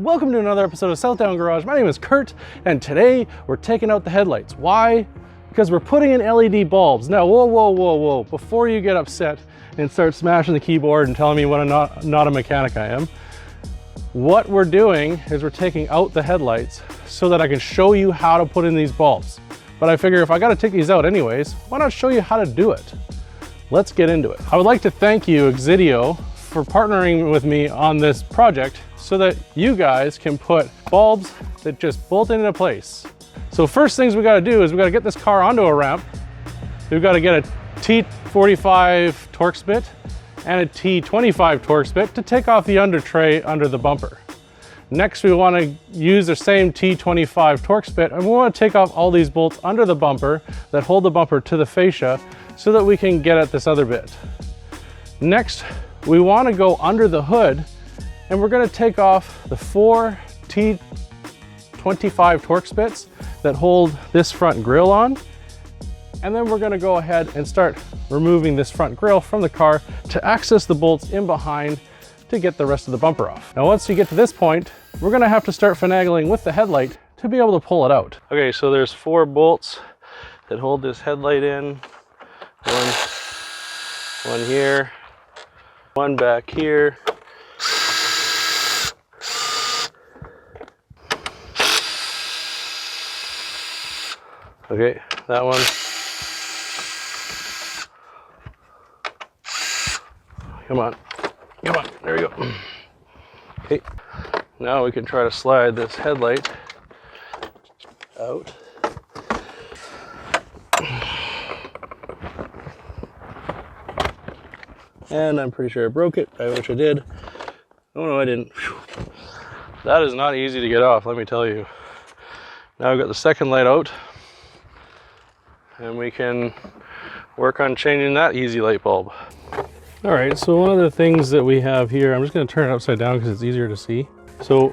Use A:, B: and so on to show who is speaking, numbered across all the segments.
A: Welcome to another episode of Southdown Garage. My name is Kurt, and today we're taking out the headlights. Why? Because we're putting in LED bulbs. Now, whoa. Before you get upset and start smashing the keyboard and telling me what not a mechanic I am, what we're doing is we're taking out the headlights so that I can show you how to put in these bulbs. But I figure if I gotta take these out anyways, why not show you how to do it? Let's get into it. I would like to thank you, AUXITO, for partnering with me on this project so that you guys can put bulbs that just bolt into place. So first things we gotta do is we gotta get this car onto a ramp. We've gotta get a T45 Torx bit and a T25 Torx bit to take off the under tray under the bumper. Next, we wanna use the same T25 Torx bit, and we wanna take off all these bolts under the bumper that hold the bumper to the fascia so that we can get at this other bit. Next, we wanna go under the hood, and we're gonna take off the 4 T25 Torx bits that hold this front grille on. And then we're gonna go ahead and start removing this front grille from the car to access the bolts in behind to get the rest of the bumper off. Now, once you get to this point, we're gonna have to start finagling with the headlight to be able to pull it out. Okay, so there's 4 bolts that hold this headlight in. One here, one back here. Okay, that one. Come on, there we go. Okay, now we can try to slide this headlight out. And I'm pretty sure I broke it, which I did. Oh no, I didn't. Whew. That is not easy to get off, let me tell you. Now I've got the second light out, and we can work on changing that easy light bulb. All right, so one of the things that we have here, I'm just gonna turn it upside down because it's easier to see. So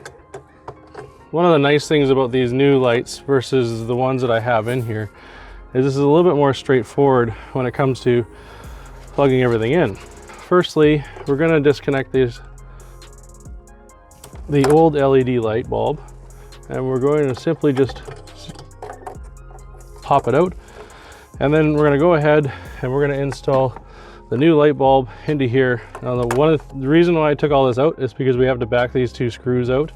A: one of the nice things about these new lights versus the ones that I have in here is this is a little bit more straightforward when it comes to plugging everything in. Firstly, we're gonna disconnect the old LED light bulb, and we're going to simply just pop it out. And then we're gonna go ahead and we're gonna install the new light bulb into here. Now, the reason why I took all this out is because we have to back these 2 screws out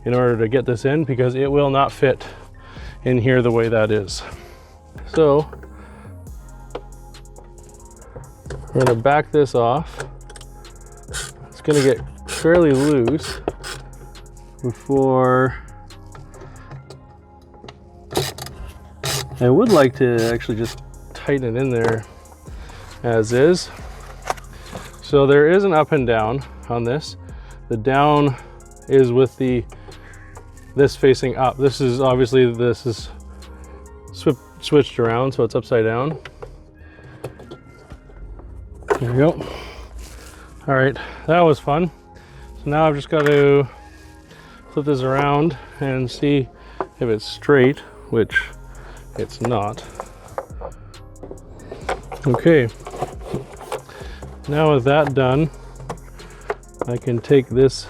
A: in order to get this in, because it will not fit in here the way that is. So we're gonna back this off. It's gonna get fairly loose before I would like to actually just tighten it in there as is. So there is an up and down on this. The down is with this facing up. This is obviously, this is switched around, so it's upside down. There we go. All right, that was fun. So now I've just got to flip this around and see if it's straight, which it's not. Okay, now with that done, I can take this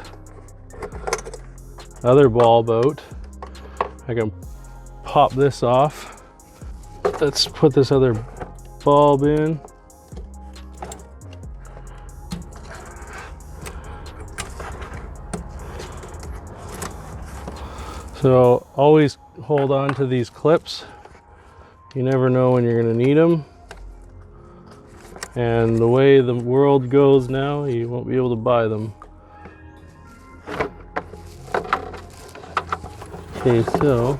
A: other bulb out. I can pop this off. Let's put this other bulb in. So always hold on to these clips. You never know when you're going to need them. And the way the world goes now, you won't be able to buy them. Okay, so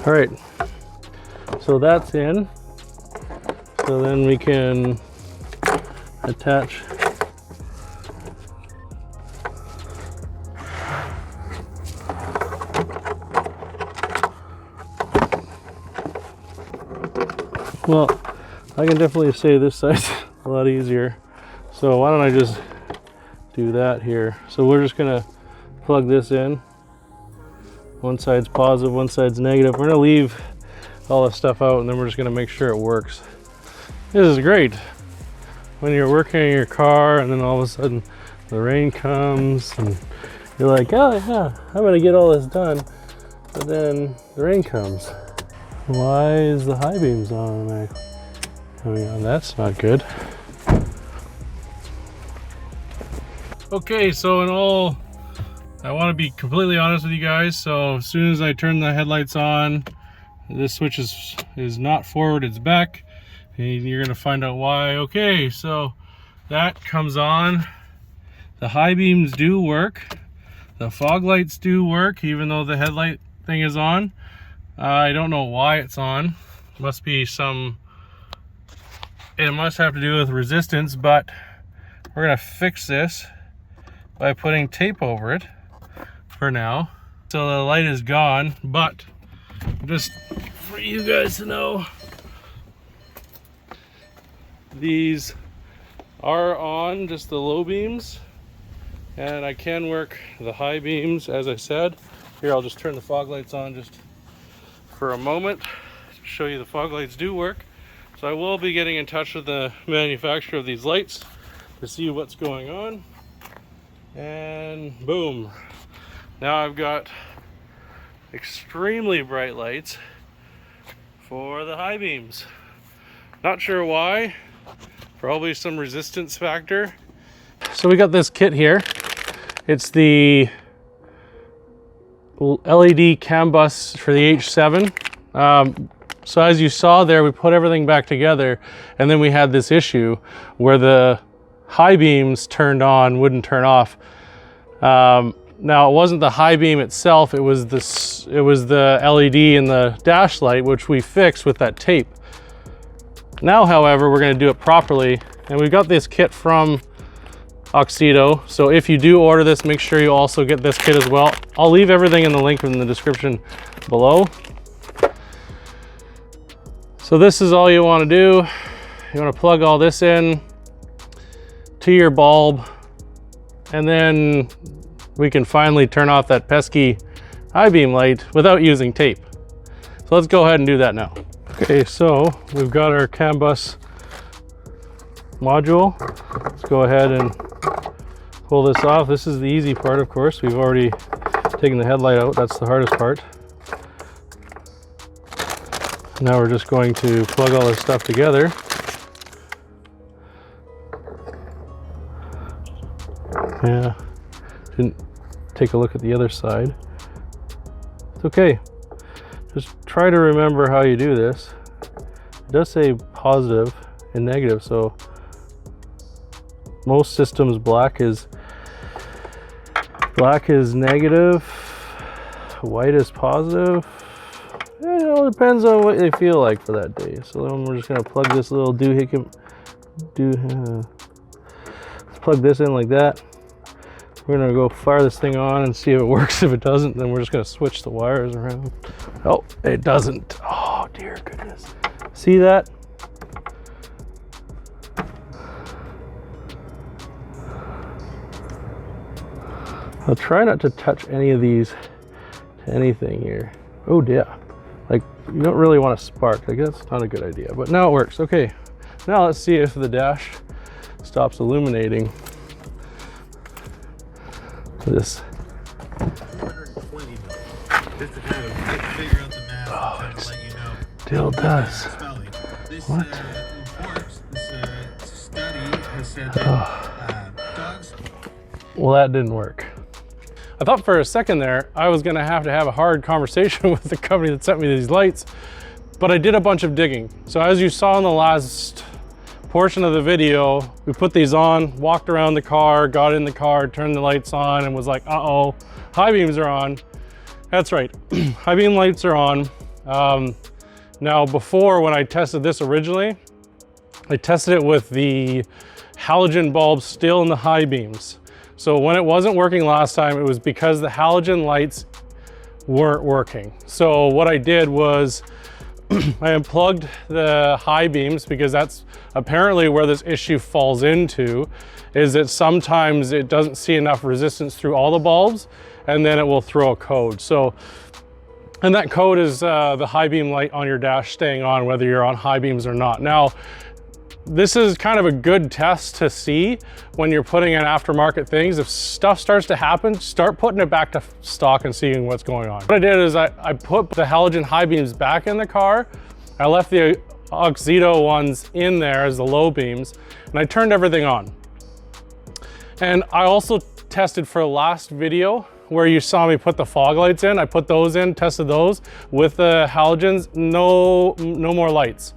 A: all right, so that's in. So then we can attach well, I can definitely say this side's a lot easier. So why don't I just do that here? So we're just gonna plug this in One side's positive, one side's negative. We're gonna leave all this stuff out and then we're just gonna make sure it works. This is great. When you're working in your car and then all of a sudden the rain comes and you're like, oh yeah, I'm gonna get all this done. But then the rain comes. Why is the high beams on? Coming on? That's not good. Okay, so in all, I want to be completely honest with you guys. So as soon as I turn the headlights on, this switch is not forward, it's back. And you're gonna find out why. Okay, so that comes on. The high beams do work. The fog lights do work, even though the headlight thing is on. I don't know why it's on. Must be it must have to do with resistance, but we're gonna fix this by putting tape over it for now. So the light is gone, but just for you guys to know, these are on, just the low beams, and I can work the high beams as I said. Here, I'll just turn the fog lights on just for a moment to show you the fog lights do work. So I will be getting in touch with the manufacturer of these lights to see what's going on. And boom. Now I've got extremely bright lights for the high beams. Not sure why. Probably some resistance factor. So we got this kit here. It's the LED CAN bus for the H7. So as you saw there, we put everything back together and then we had this issue where the high beams turned on, wouldn't turn off. Now it wasn't the high beam itself, it was the LED in the dash light, which we fixed with that tape. Now, however, we're gonna do it properly, and we've got this kit from AUXITO. So if you do order this, make sure you also get this kit as well. I'll leave everything in the link in the description below. So this is all you want to do. You want to plug all this in to your bulb, and then we can finally turn off that pesky high beam light without using tape. So let's go ahead and do that now. Okay, so we've got our CAN bus module. Let's go ahead and pull this off. This is the easy part, of course. We've already taken the headlight out. That's the hardest part. Now we're just going to plug all this stuff together. Yeah, didn't take a look at the other side. It's okay. Just try to remember how you do this. It does say positive and negative, so most systems black is negative, white is positive. It all depends on what they feel like for that day. So then we're just gonna plug this little let's plug this in like that. We're gonna go fire this thing on and see if it works. If it doesn't, then we're just gonna switch the wires around. Oh, it doesn't. Oh dear goodness. See that? I'll try not to touch any of these to anything here. Oh dear. Like, you don't really want to spark. Like, that's not a good idea, but now it works. Okay, now let's see if the dash stops illuminating. This. Oh, it still does. What? Oh. Well, that didn't work. I thought for a second there, I was gonna have to have a hard conversation with the company that sent me these lights, but I did a bunch of digging. So as you saw in the last portion of the video, we put these on, walked around the car, got in the car, turned the lights on, and was like, uh-oh, high beams are on. That's right, high beam lights are on. Now before, when I tested this originally, I tested it with the halogen bulbs still in the high beams. So when it wasn't working last time, it was because the halogen lights weren't working. So what I did was I unplugged the high beams, because that's apparently where this issue falls into, is that sometimes it doesn't see enough resistance through all the bulbs, and then it will throw a code. So, and that code is the high beam light on your dash staying on, whether you're on high beams or not. Now, this is kind of a good test to see when you're putting in aftermarket things. If stuff starts to happen, start putting it back to stock and seeing what's going on. What I did is I put the halogen high beams back in the car. I left the AUXITO ones in there as the low beams, and I turned everything on. And I also tested for last video where you saw me put the fog lights in. I put those in, tested those with the halogens, no more lights.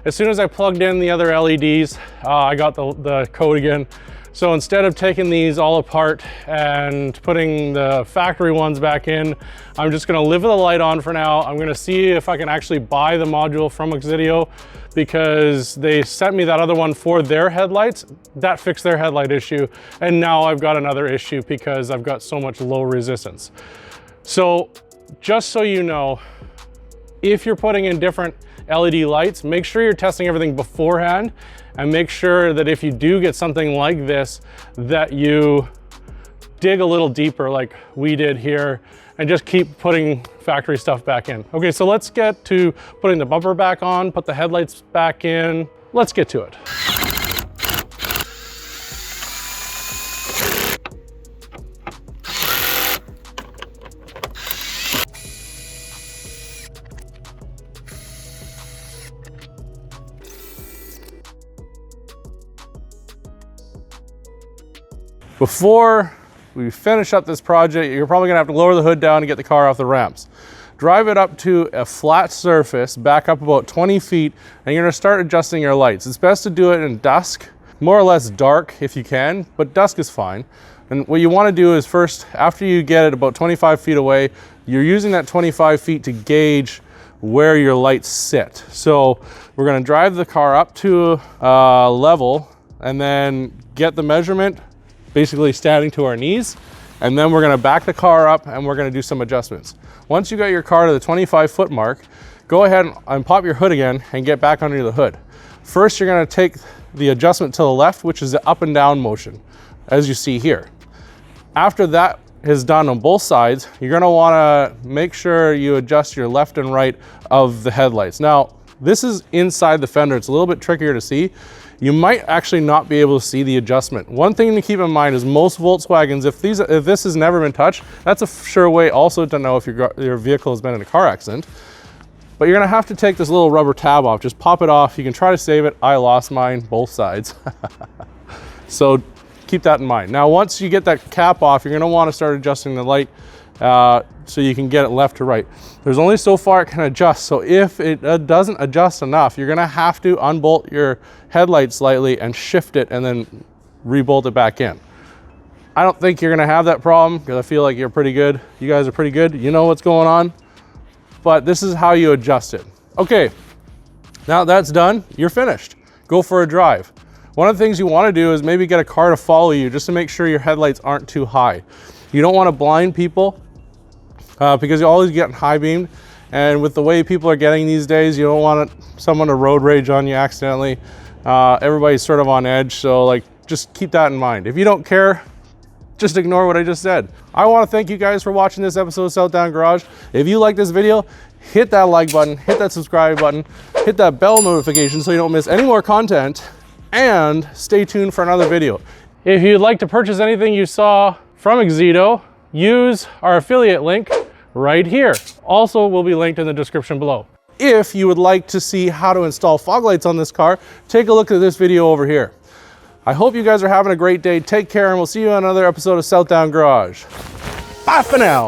A: As soon as I plugged in the other LEDs, I got the code again. So instead of taking these all apart and putting the factory ones back in, I'm just gonna leave the light on for now. I'm gonna see if I can actually buy the module from AUXITO, because they sent me that other one for their headlights. That fixed their headlight issue. And now I've got another issue because I've got so much low resistance. So just so you know, if you're putting in different LED lights, make sure you're testing everything beforehand, and make sure that if you do get something like this, that you dig a little deeper like we did here and just keep putting factory stuff back in. Okay, so let's get to putting the bumper back on, put the headlights back in. Let's get to it. Before we finish up this project, you're probably gonna have to lower the hood down and get the car off the ramps. Drive it up to a flat surface, back up about 20 feet, and you're gonna start adjusting your lights. It's best to do it in dusk, more or less dark if you can, but dusk is fine. And what you wanna do is first, after you get it about 25 feet away, you're using that 25 feet to gauge where your lights sit. So we're gonna drive the car up to a level and then get the measurement, basically standing to our knees, and then we're gonna back the car up and we're gonna do some adjustments. Once you got your car to the 25-foot mark, go ahead and pop your hood again and get back under the hood. First, you're gonna take the adjustment to the left, which is the up and down motion, as you see here. After that is done on both sides, you're gonna wanna make sure you adjust your left and right of the headlights. Now, this is inside the fender. It's a little bit trickier to see. You might actually not be able to see the adjustment. One thing to keep in mind is most Volkswagens, if this has never been touched, that's a sure way also to know if your vehicle has been in a car accident. But you're gonna have to take this little rubber tab off. Just pop it off. You can try to save it. I lost mine, both sides. So keep that in mind. Now, once you get that cap off, you're gonna wanna start adjusting the light so you can get it left to right. There's only so far it can adjust. So if it doesn't adjust enough, you're gonna have to unbolt your headlight slightly and shift it and then rebolt it back in. I don't think you're gonna have that problem because I feel like you're pretty good. You guys are pretty good. You know what's going on, but this is how you adjust it. Okay, now that's done, you're finished. Go for a drive. One of the things you wanna do is maybe get a car to follow you just to make sure your headlights aren't too high. You don't wanna blind people because you're always getting high beamed. And with the way people are getting these days, you don't want someone to road rage on you accidentally. Everybody's sort of on edge, so like just keep that in mind. If you don't care, just ignore what I just said. I want to thank you guys for watching this episode of Southdown Garage. If you like this video, hit that like button, hit that subscribe button, hit that bell notification so you don't miss any more content, and stay tuned for another video. If you'd like to purchase anything you saw from AUXITO, use our affiliate link right here. Also will be linked in the description below. If you would like to see how to install fog lights on this car, take a look at this video over here. I hope you guys are having a great day. Take care, and we'll see you on another episode of Southdown Garage. Bye for now.